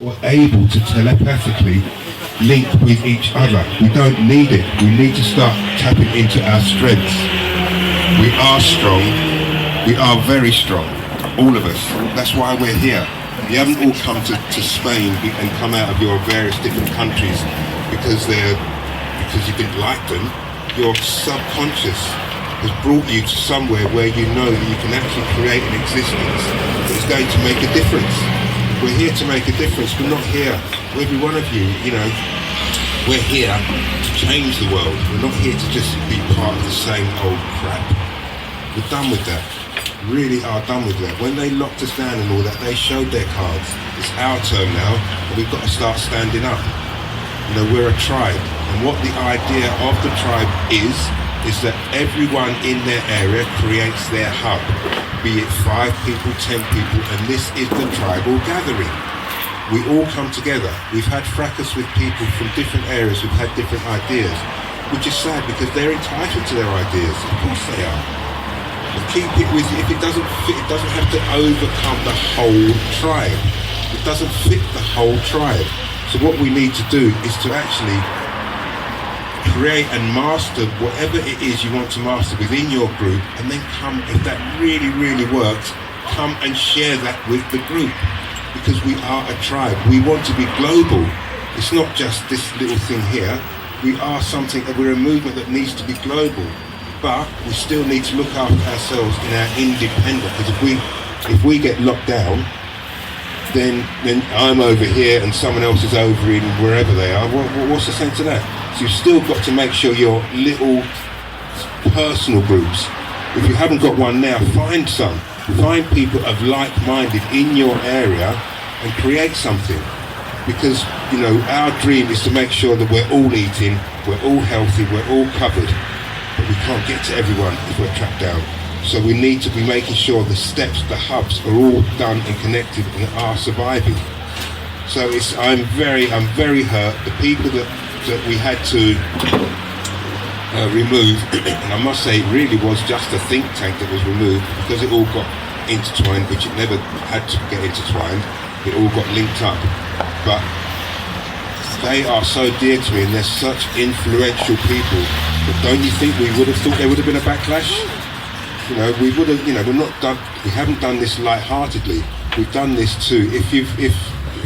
We're able to telepathically link with each other. We don't need it. We need to start tapping into our strengths. We are strong. We are very strong. All of us. That's why we're here. You haven't all come to Spain and come out of your various different countries because you didn't like them. Your subconscious has brought you to somewhere where you know that you can actually create an existence that is going to make a difference. We're here to make a difference. We're not here, every one of you, we're here to change the world. We're not here to just be part of the same old crap. We're done with that. Really are done with that. When they locked us down and all that, they showed their cards. It's our turn now, and we've got to start standing up. We're a tribe, and what the idea of the tribe is that everyone in their area creates their hub, be it 5 people, 10 people, and this is the tribal gathering. We all come together. We've had fracas with people from different areas who've had different ideas, which is sad because they're entitled to their ideas. Of course they are. But keep it with you. If it doesn't fit, it doesn't have to overcome the whole tribe. It doesn't fit the whole tribe. So what we need to do is to actually create and master whatever it is you want to master within your group, and then come, if that really, really works, come and share that with the group. Because we are a tribe. We want to be global. It's not just this little thing here. We are something, we're a movement that needs to be global. But we still need to look after ourselves in our independent, because if we get locked down, then I'm over here and someone else is over in wherever they are. What's the sense of that? So you've still got to make sure your little personal groups, if you haven't got one now, find some. Find people of like-minded in your area and create something. Because, our dream is to make sure that we're all eating, we're all healthy, we're all covered. But we can't get to everyone if we're trapped down. So we need to be making sure the steps, the hubs are all done and connected and are surviving. So I'm very hurt. The people that we had to remove, and I must say it really was just a think tank that was removed because it all got intertwined, which it never had to get intertwined. It all got linked up. But they are so dear to me and they're such influential people. But don't you think we would have thought there would have been a backlash? We would have, we haven't done this light-heartedly. We've done this too. If you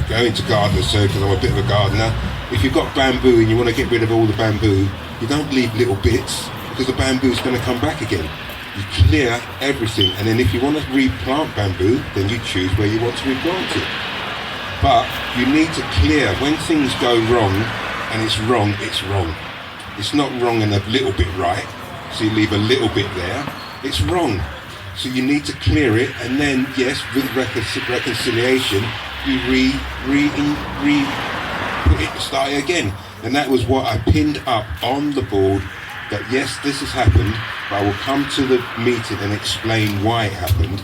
go into gardeners, so because I'm a bit of a gardener, if you've got bamboo and you want to get rid of all the bamboo, you don't leave little bits because the bamboo is going to come back again. You clear everything, and then if you want to replant bamboo, then you choose where you want to replant it. But you need to clear when things go wrong, and it's wrong, it's wrong. It's not wrong and a little bit right, so you leave a little bit there. It's wrong. So you need to clear it, and then, yes, with reconciliation, you start it again. And that was what I pinned up on the board, that yes, this has happened, but I will come to the meeting and explain why it happened,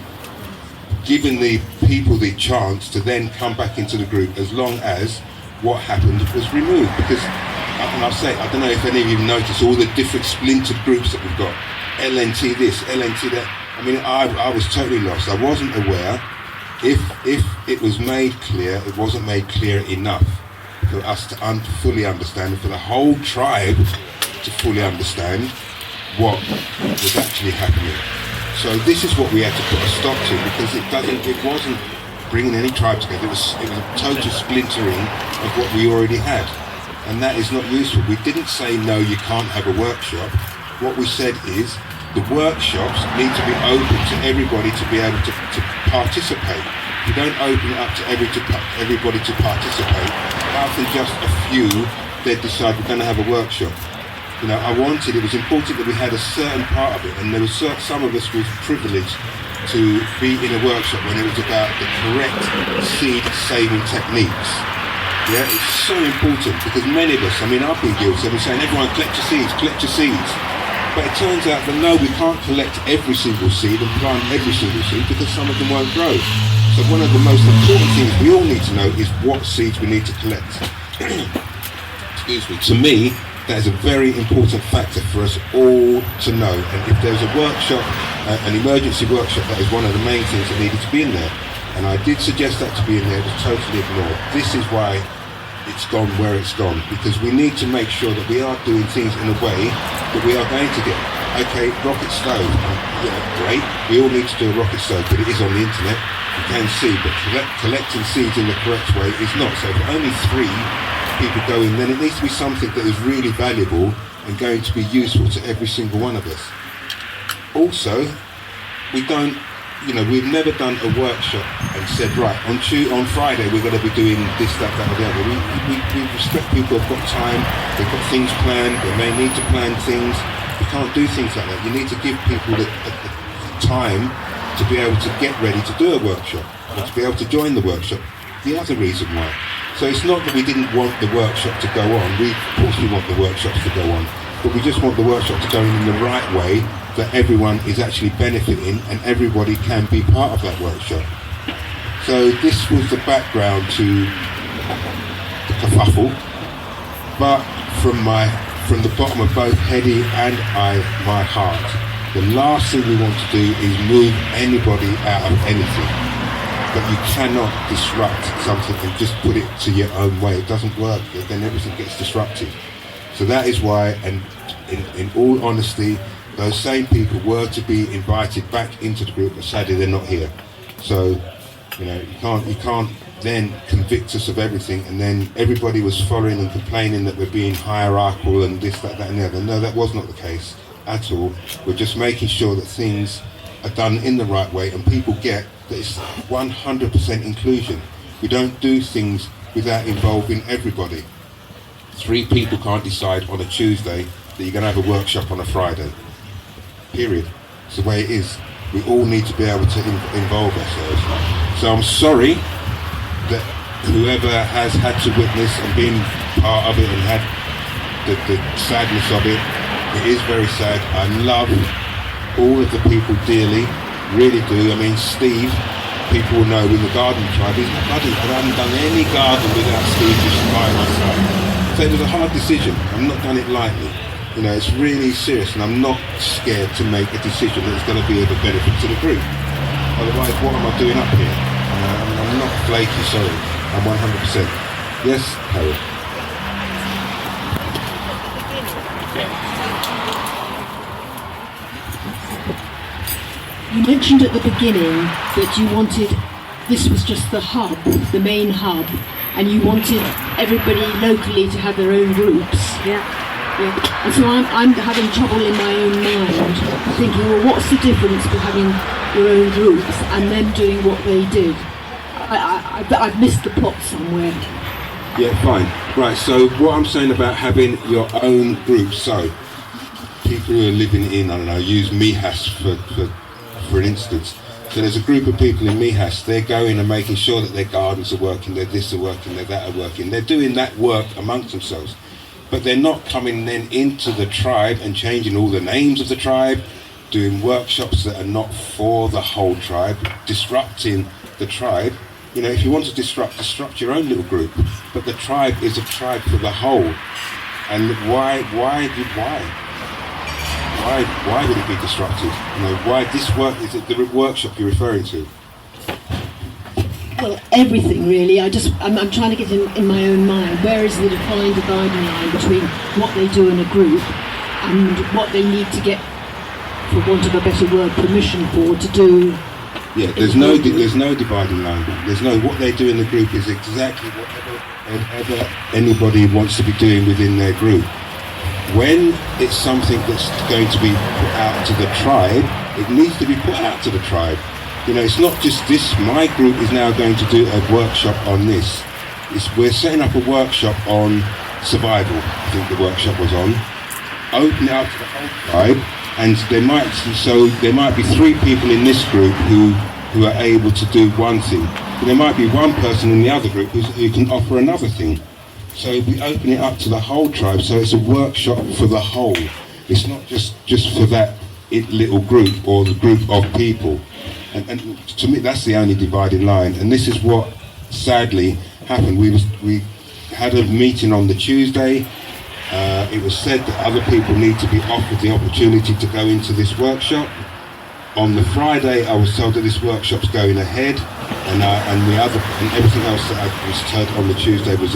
giving the people the chance to then come back into the group as long as what happened was removed. Because, and I'll say, I don't know if any of you noticed all the different splintered groups that we've got. LNT this, LNT that. I mean, I was totally lost. I wasn't aware. If it was made clear, it wasn't made clear enough for us to fully understand, and for the whole tribe to fully understand what was actually happening. So this is what we had to put a stop to, because it wasn't bringing any tribe together. It was a total splintering of what we already had, and that is not useful. We didn't say no, you can't have a workshop. What we said is the workshops need to be open to everybody to be able to participate. You don't open it up to everybody to participate. After just a few, they'd decide we're going to have a workshop. It was important that we had a certain part of it, and there was some of us was privileged to be in a workshop when it was about the correct seed saving techniques. Yeah, it's so important because many of us, I've been guilty, I've been saying, everyone collect your seeds. But it turns out that no, we can't collect every single seed and plant every single seed because some of them won't grow. So one of the most important things we all need to know is what seeds we need to collect. Excuse me. To me, that is a very important factor for us all to know. And if there's a workshop, an emergency workshop, that is one of the main things that needed to be in there. And I did suggest that to be in there, it was totally ignored. This is why it's gone where it's gone, because we need to make sure that we are doing things in a way that we are going to get. Okay, rocket stove, great. We all need to do a rocket stove, but it is on the internet. You can see, but collecting seeds in the correct way is not. So if only 3 people go in, then it needs to be something that is really valuable and going to be useful to every single one of us. Also, we've never done a workshop and said, right, on Friday we're going to be doing this, that, or the other. We respect people who've got time, they've got things planned, they may need to plan things. You can't do things like that. You need to give people the time to be able to get ready to do a workshop, or to be able to join the workshop. The other reason why. So it's not that we didn't want the workshop to go on. Of course we want the workshops to go on, but we just want the workshop to go in the right way, that everyone is actually benefiting and everybody can be part of that workshop. So this was the background to the kerfuffle, but from the bottom of both Hedy and my heart, the last thing we want to do is move anybody out of anything. But you cannot disrupt something and just put it to your own way. It doesn't work, then everything gets disrupted. So that is why, and in all honesty, those same people were to be invited back into the group, but sadly they're not here. So, you can't then convict us of everything, and then everybody was following and complaining that we're being hierarchical and this, that, and the other. No, that was not the case at all. We're just making sure that things are done in the right way and people get that it's 100% inclusion. We don't do things without involving everybody. 3 people can't decide on a Tuesday that you're going to have a workshop on a Friday. Period. It's the way it is. We all need to be able to involve ourselves. So I'm sorry that whoever has had to witness and been part of it and had the sadness of it, it is very sad. I love all of the people dearly, really do. I mean, Steve, people will know in the garden tribe, I haven't done any garden without Steve just by my side. So it was a hard decision. I've not done it lightly. It's really serious, and I'm not scared to make a decision that's going to be of a benefit to the group. Otherwise, what am I doing up here? I'm not flaky, sorry. I'm 100%. Yes, Harold? You mentioned at the beginning that you wanted, this was just the hub, the main hub, and you wanted everybody locally to have their own groups. Yeah. And so I'm having trouble in my own mind, thinking, well, what's the difference between having your own groups and them doing what they did? I've missed the plot somewhere. Yeah, fine. Right, so what I'm saying about having your own group, so people who are living in, use Mihas for instance. So there's a group of people in Mihas, they're going and making sure that their gardens are working, their this are working, their that are working. They're doing that work amongst themselves. But they're not coming then into the tribe and changing all the names of the tribe, doing workshops that are not for the whole tribe, disrupting the tribe. If you want to disrupt your own little group, but the tribe is a tribe for the whole. And why would it be disrupted? Why this work, is it the workshop you're referring to? Well, everything really. I'm trying to get in my own mind. Where is the defined dividing line between what they do in a group and what they need to get, for want of a better word, permission to do? Yeah, there's no dividing line. There's no, what they do in the group is exactly whatever anybody wants to be doing within their group. When it's something that's going to be put out to the tribe, it needs to be put out to the tribe. It's not just this. My group is now going to do a workshop on this. We're setting up a workshop on survival. I think the workshop was on. Open it up to the whole tribe, and there might be 3 people in this group who are able to do one thing. But there might be one person in the other group who can offer another thing. So we open it up to the whole tribe. So it's a workshop for the whole. It's not just for that little group or the group of people. And to me, that's the only dividing line. And this is what sadly happened. We had a meeting on the Tuesday. It was said that other people need to be offered the opportunity to go into this workshop. On the Friday, I was told that this workshop's going ahead. and the other and everything else that I was told on the Tuesday was